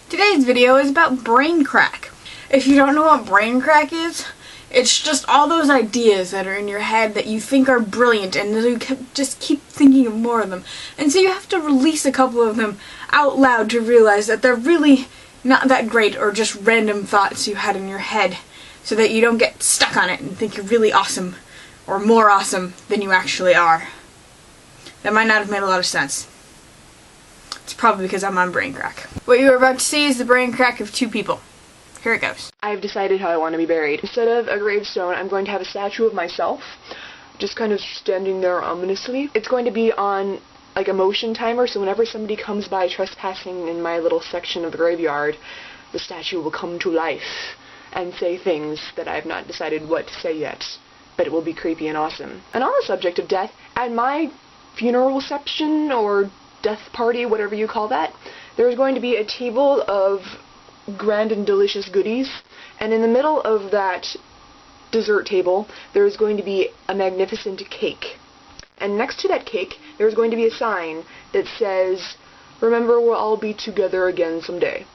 Today's video is about brain crack. If you don't know what brain crack is, it's just all those ideas that are in your head that you think are brilliant and you just keep thinking of more of them. And so you have to release a couple of them out loud to realize that they're really not that great or just random thoughts you had in your head, so that you don't get stuck on it and think you're really awesome or more awesome than you actually are. That might not have made a lot of sense. It's probably because I'm on brain crack. What you are about to see is the brain crack of two people. Here it goes. I've decided how I want to be buried. Instead of a gravestone, I'm going to have a statue of myself, just kind of standing there ominously. It's going to be on like a motion timer, so whenever somebody comes by trespassing in my little section of the graveyard, the statue will come to life and say things that I have not decided what to say yet, but it will be creepy and awesome. And on the subject of death, at my funeral reception or death party, whatever you call that, there's going to be a table of grand and delicious goodies, and in the middle of that dessert table there's going to be a magnificent cake, and next to that cake there's going to be a sign that says, "Remember, we'll all be together again someday."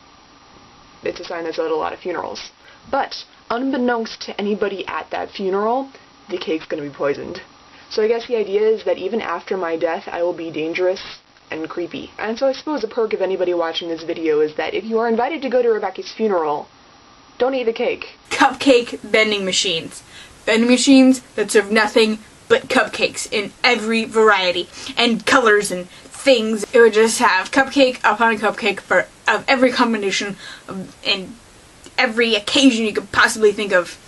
It's a sign that's at a lot of funerals, but unbeknownst to anybody at that funeral, the cake's going to be poisoned. So I guess the idea is that even after my death I will be dangerous and creepy. And so I suppose a perk of anybody watching this video is that if you are invited to go to Rebecca's funeral, don't eat the cake. Cupcake vending machines. Vending machines that serve nothing but cupcakes in every variety and colors and things. It would just have cupcake upon cupcake of every combination and every occasion you could possibly think of.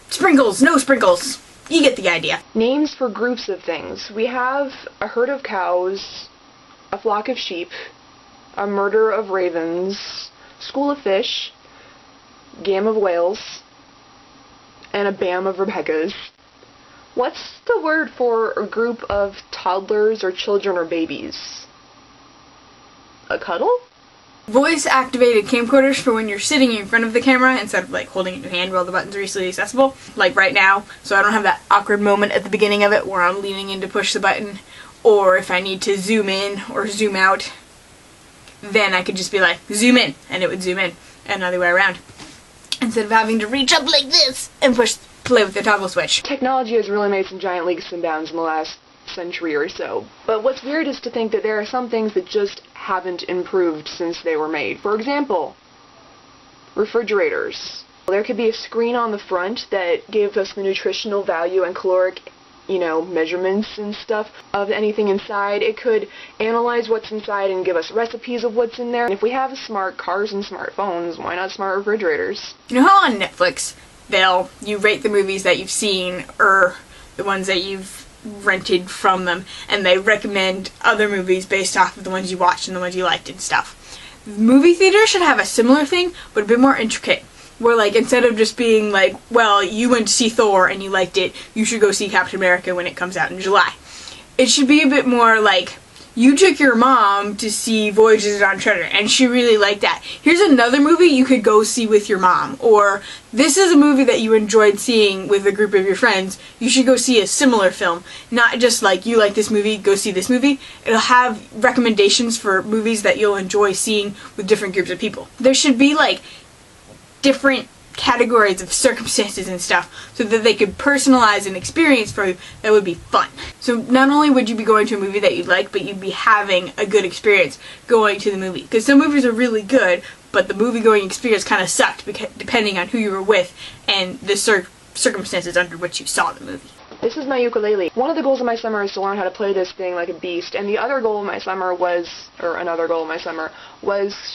Sprinkles, no sprinkles. You get the idea. Names for groups of things. We have a herd of cows, a flock of sheep, a murder of ravens, school of fish, gam of whales, and a bam of Rebeccas. What's the word for a group of toddlers or children or babies? A cuddle? Voice-activated camcorders for when you're sitting in front of the camera instead of like holding it in your hand while the buttons are easily accessible, like right now, so I don't have that awkward moment at the beginning of it where I'm leaning in to push the button, or if I need to zoom in or zoom out, then I could just be like, zoom in, and it would zoom in, and the other way around, instead of having to reach up like this and play with the toggle switch. Technology has really made some giant leaps and bounds in the last century or so, but what's weird is to think that there are some things that just haven't improved since they were made. For example, refrigerators. There could be a screen on the front that gives us the nutritional value and caloric, measurements and stuff of anything inside. It could analyze what's inside and give us recipes of what's in there. And if we have smart cars and smartphones, why not smart refrigerators? You know how on Netflix you rate the movies that you've seen or the ones that you've rented from them, and they recommend other movies based off of the ones you watched and the ones you liked and stuff. Movie theaters should have a similar thing, but a bit more intricate, where like instead of just being like, well, you went to see Thor and you liked it, you should go see Captain America when it comes out in July. It should be a bit more like, you took your mom to see Voyages on Treasure and she really liked that. Here's another movie you could go see with your mom. Or, this is a movie that you enjoyed seeing with a group of your friends. You should go see a similar film. Not just like, you like this movie, go see this movie. It'll have recommendations for movies that you'll enjoy seeing with different groups of people. There should be like different categories of circumstances and stuff so that they could personalize an experience for you that would be fun. So not only would you be going to a movie that you like, but you'd be having a good experience going to the movie. Because some movies are really good, but the movie-going experience kind of sucked depending on who you were with and the circumstances under which you saw the movie. This is my ukulele. One of the goals of my summer is to learn how to play this thing like a beast, and the other goal of my summer was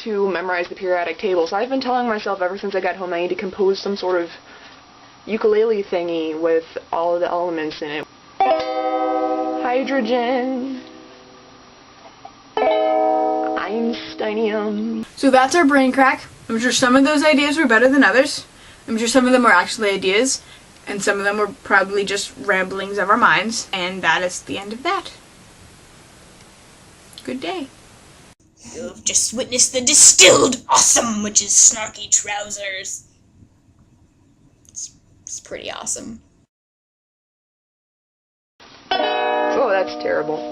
to memorize the periodic table. So I've been telling myself ever since I got home I need to compose some sort of ukulele thingy with all of the elements in it. Hydrogen. Einsteinium. So that's our brain crack. I'm sure some of those ideas were better than others. I'm sure some of them were actually ideas, and some of them were probably just ramblings of our minds, and that is the end of that. Good day. You've just witnessed the distilled awesome, which is snarky trousers. It's pretty awesome. Oh, that's terrible.